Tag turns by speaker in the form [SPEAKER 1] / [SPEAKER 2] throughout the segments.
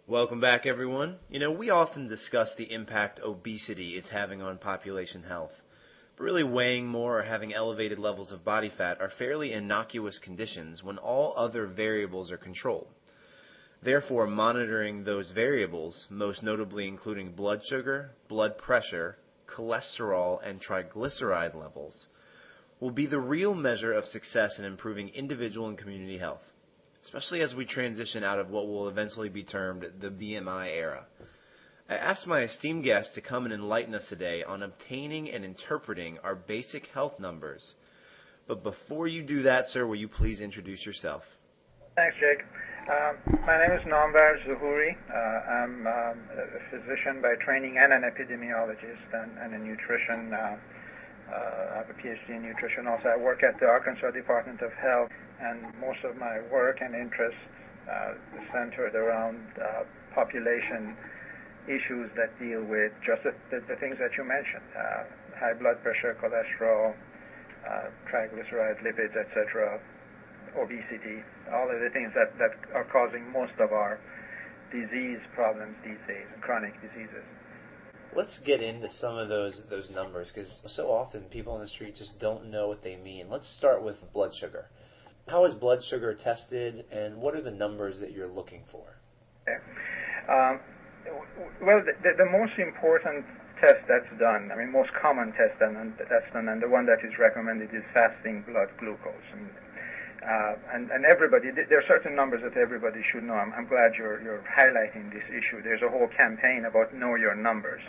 [SPEAKER 1] Welcome back, everyone. We often discuss the impact obesity is having on population health. But really, weighing more or having elevated levels of body fat are fairly innocuous conditions when all other variables are controlled. Therefore, monitoring those variables, most notably including blood sugar, blood pressure, cholesterol, and triglyceride levels, will be the real measure of success in improving individual and community health, especially as we transition out of what will eventually be termed the BMI era. I asked my esteemed guest to come and enlighten us today on obtaining and interpreting our basic health numbers. But before you do that, sir, will you please introduce yourself?
[SPEAKER 2] Thanks, Jake. My name is Namvar Zuhuri. I'm a physician by training and an epidemiologist and a nutrition. I have a PhD in nutrition. Also, I work at the Arkansas Department of Health, and most of my work and interests is centered around population issues that deal with just the things that you mentioned: high blood pressure, cholesterol, triglycerides, lipids, etc., obesity, all of the things that are causing most of our disease problems these days, and chronic diseases.
[SPEAKER 1] Let's get into some of those numbers, because so often people on the street just don't know what they mean. Let's start with blood sugar. How is blood sugar tested, and what are the numbers that you're looking for?
[SPEAKER 2] Okay. Well, the most important test that's done, most common test that's done, and the one that is recommended is fasting blood glucose. And everybody, there are certain numbers that everybody should know. I'm glad you're highlighting this issue. There's a whole campaign about know your numbers,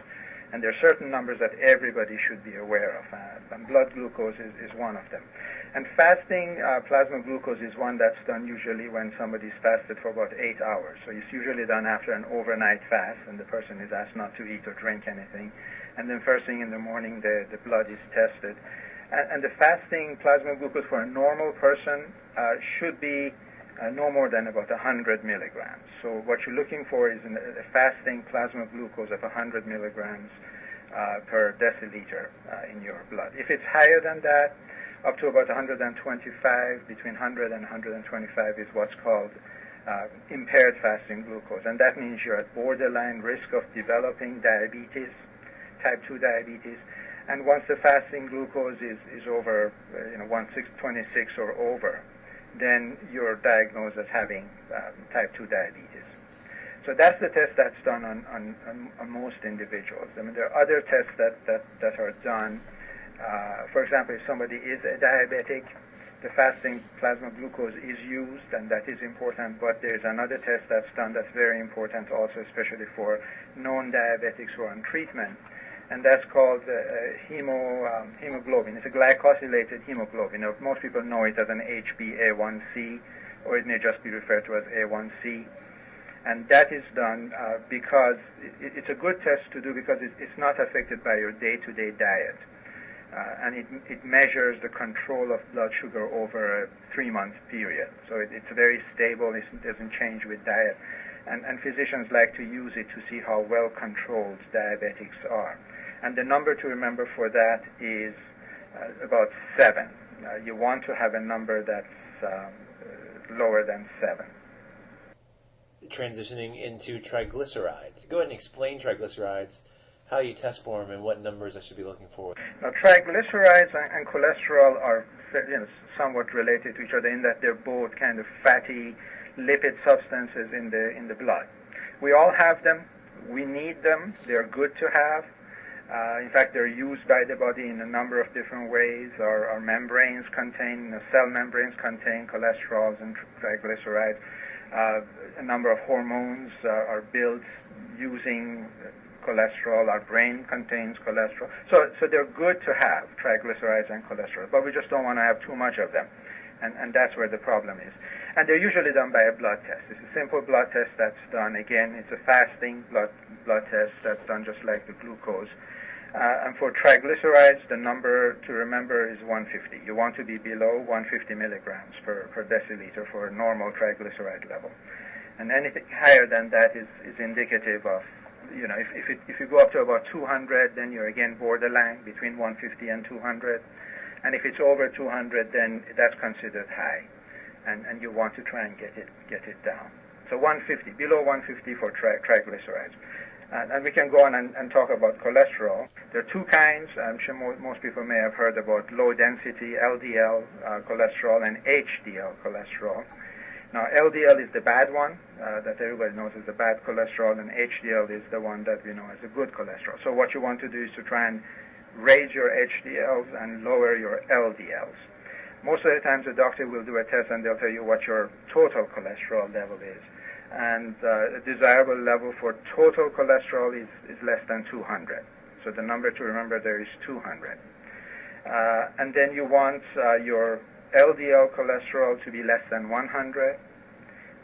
[SPEAKER 2] and there are certain numbers that everybody should be aware of, and blood glucose is one of them. And fasting plasma glucose is one that's done usually when somebody's fasted for about 8 hours. So it's usually done after an overnight fast, and the person is asked not to eat or drink anything. And then first thing in the morning, the blood is tested. And the fasting plasma glucose for a normal person should be no more than about 100 milligrams. So what you're looking for is a fasting plasma glucose of 100 milligrams per deciliter in your blood. If it's higher than that, up to about 125, between 100 and 125 is what's called impaired fasting glucose. And that means you're at borderline risk of developing diabetes, type 2 diabetes. And once the fasting glucose is over, 126 or over, then you're diagnosed as having type 2 diabetes. So that's the test that's done on most individuals. There are other tests that are done. For example, if somebody is a diabetic, the fasting plasma glucose is used, and that is important. But there's another test that's done that's very important also, especially for known diabetics who are on treatment. And that's called hemoglobin. It's a glycosylated hemoglobin. Most people know it as an HbA1c, or it may just be referred to as A1c. And that is done because it's a good test to do because it's not affected by your day-to-day diet. And it measures the control of blood sugar over a 3-month period. So it's very stable. It doesn't change with diet. And physicians like to use it to see how well controlled diabetics are. And the number to remember for that is about 7. You want to have a number that's lower than 7.
[SPEAKER 1] Transitioning into triglycerides. Go ahead and explain triglycerides, how you test for them, and what numbers I should be looking for.
[SPEAKER 2] Now, triglycerides and cholesterol are somewhat related to each other in that they're both kind of fatty lipid substances in the blood. We all have them. We need them. They're good to have. In fact, they're used by the body in a number of different ways. Our membranes cell membranes contain cholesterols and triglycerides. A number of hormones are built using cholesterol. Our brain contains cholesterol. So they're good to have, triglycerides and cholesterol, but we just don't want to have too much of them. And that's where the problem is. And they're usually done by a blood test. It's a simple blood test that's done. Again, it's a fasting blood test that's done just like the glucose. And for triglycerides, the number to remember is 150. You want to be below 150 milligrams per deciliter for a normal triglyceride level. And anything higher than that is indicative of, if you go up to about 200, then you're again borderline between 150 and 200. And if it's over 200, then that's considered high, and you want to try and get it down. So 150, below 150 for triglycerides. And we can go on and talk about cholesterol. There are two kinds. I'm sure most people may have heard about low-density LDL cholesterol and HDL cholesterol. Now, LDL is the bad one that everybody knows is the bad cholesterol, and HDL is the one that we know as the good cholesterol. So what you want to do is to try and raise your HDLs and lower your LDLs. Most of the times the doctor will do a test and they'll tell you what your total cholesterol level is. And a desirable level for total cholesterol is less than 200. So the number to remember there is 200. And then you want your LDL cholesterol to be less than 100,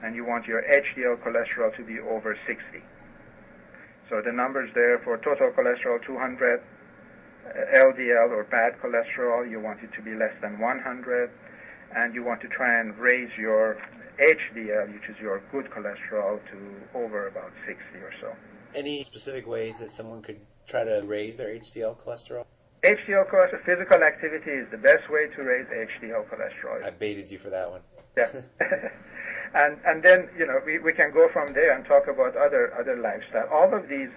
[SPEAKER 2] and you want your HDL cholesterol to be over 60. So the numbers there for total cholesterol 200, LDL or bad cholesterol, you want it to be less than 100, and you want to try and raise your HDL, which is your good cholesterol, to over about 60 or so.
[SPEAKER 1] Any specific ways that someone could try to raise their HDL cholesterol?
[SPEAKER 2] HDL cholesterol, physical activity is the best way to raise HDL cholesterol.
[SPEAKER 1] I baited you for that one.
[SPEAKER 2] Yeah. And then, we can go from there and talk about other lifestyle. All of these,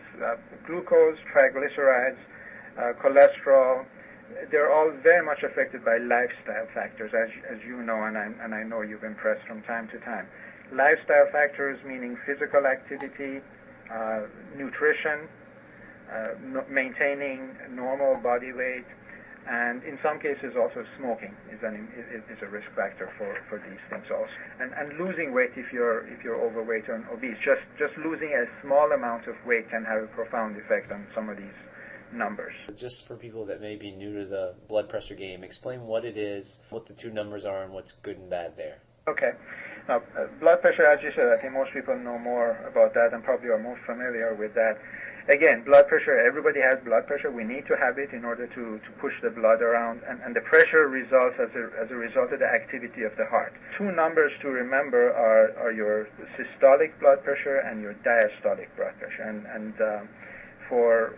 [SPEAKER 2] glucose, triglycerides, cholesterol, they're all very much affected by lifestyle factors, as you know, and I know you've impressed from time to time. Lifestyle factors meaning physical activity, nutrition, maintaining normal body weight, and in some cases also smoking is a risk factor for these things also. And losing weight if you're overweight or obese. Just losing a small amount of weight can have a profound effect on some of these numbers.
[SPEAKER 1] Just for people that may be new to the blood pressure game, explain what it is, what the two numbers are, and what's good and bad there.
[SPEAKER 2] Okay. Now, blood pressure, as you said, I think most people know more about that and probably are more familiar with that. Again, blood pressure, everybody has blood pressure. We need to have it in order to push the blood around, and the pressure results as a result of the activity of the heart. Two numbers to remember are your systolic blood pressure and your diastolic blood pressure. And for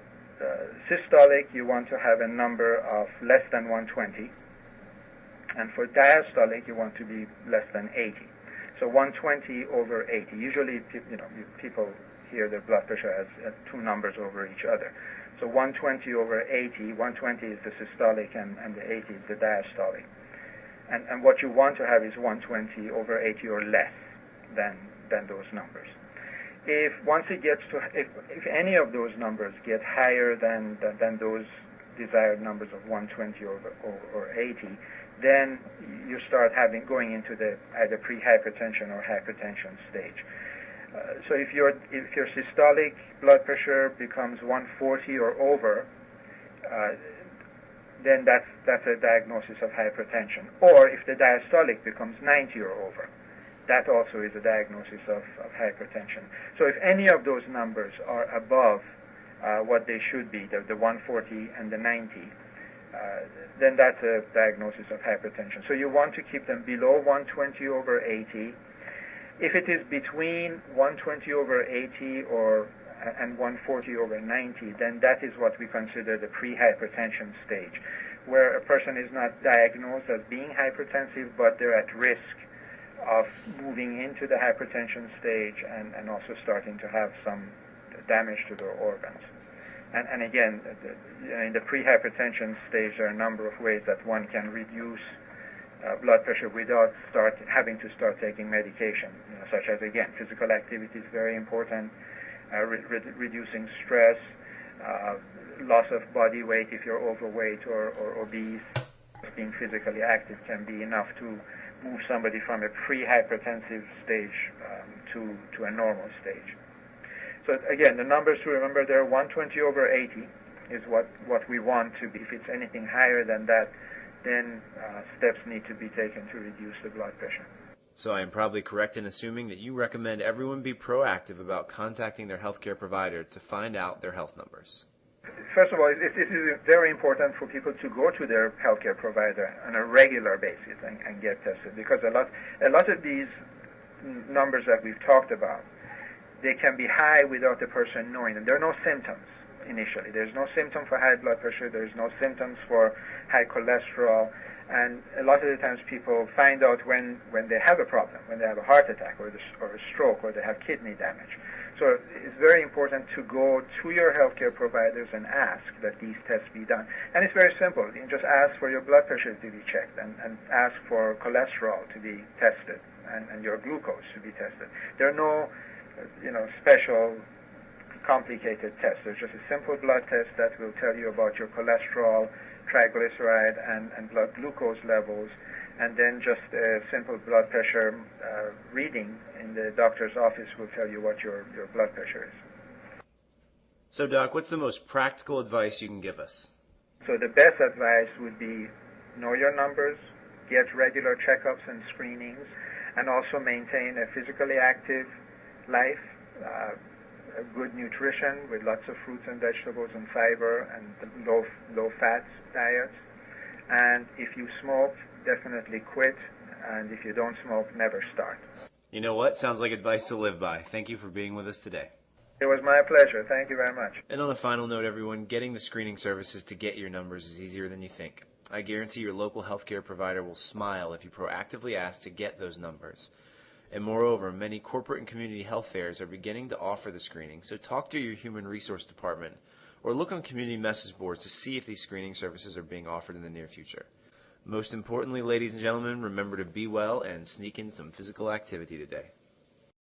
[SPEAKER 2] systolic, you want to have a number of less than 120, and for diastolic, you want to be less than 80. So 120 over 80. Usually, people hear their blood pressure as two numbers over each other. So 120 over 80, 120 is the systolic and the 80 is the diastolic. And what you want to have is 120 over 80 or less than those numbers. If any of those numbers get higher than those desired numbers of 120 or 80, then you start going into the either pre-hypertension or hypertension stage. So if your systolic blood pressure becomes 140 or over, then that's a diagnosis of hypertension. Or if the diastolic becomes 90 or over, that also is a diagnosis of hypertension. So if any of those numbers are above what they should be, the 140 and the 90, then that's a diagnosis of hypertension. So you want to keep them below 120 over 80. If it is between 120 over 80 and 140 over 90, then that is what we consider the pre-hypertension stage, where a person is not diagnosed as being hypertensive, but they're at risk of moving into the hypertension stage and also starting to have some damage to their organs. And again, in the pre-hypertension stage, there are a number of ways that one can reduce blood pressure without having to start taking medication, such as, again, physical activity is very important, reducing stress, loss of body weight if you're overweight or obese. Being physically active can be enough to move somebody from a pre-hypertensive stage to a normal stage. So again, the numbers to remember there, 120 over 80 is what we want to be. If it's anything higher than that, then steps need to be taken to reduce the blood pressure.
[SPEAKER 1] So I am probably correct in assuming that you recommend everyone be proactive about contacting their healthcare provider to find out their health numbers.
[SPEAKER 2] First of all, it is very important for people to go to their healthcare provider on a regular basis and get tested, because a lot of these numbers that we've talked about, they can be high without the person knowing them. There are no symptoms initially. There's no symptom for high blood pressure. There's no symptoms for high cholesterol. And a lot of the times people find out when they have a problem, when they have a heart attack or a stroke or they have kidney damage. So it's very important to go to your healthcare providers and ask that these tests be done. And it's very simple. You can just ask for your blood pressure to be checked and ask for cholesterol to be tested and your glucose to be tested. There are no special complicated tests. There's just a simple blood test that will tell you about your cholesterol, triglyceride, and blood glucose levels, and then just a simple blood pressure reading in the doctor's office will tell you what your blood pressure is.
[SPEAKER 1] So, Doc, what's the most practical advice you can give us?
[SPEAKER 2] So the best advice would be know your numbers, get regular checkups and screenings, and also maintain a physically active life, a good nutrition with lots of fruits and vegetables and fiber and low-fat diets. And if you smoke, definitely quit. And if you don't smoke, never start.
[SPEAKER 1] You know what? Sounds like advice to live by. Thank you for being with us today.
[SPEAKER 2] It was my pleasure. Thank you very much.
[SPEAKER 1] And on a final note, everyone, getting the screening services to get your numbers is easier than you think. I guarantee your local healthcare provider will smile if you proactively ask to get those numbers. And moreover, many corporate and community health fairs are beginning to offer the screening, so talk to your human resource department or look on community message boards to see if these screening services are being offered in the near future. Most importantly, ladies and gentlemen, remember to be well and sneak in some physical activity today.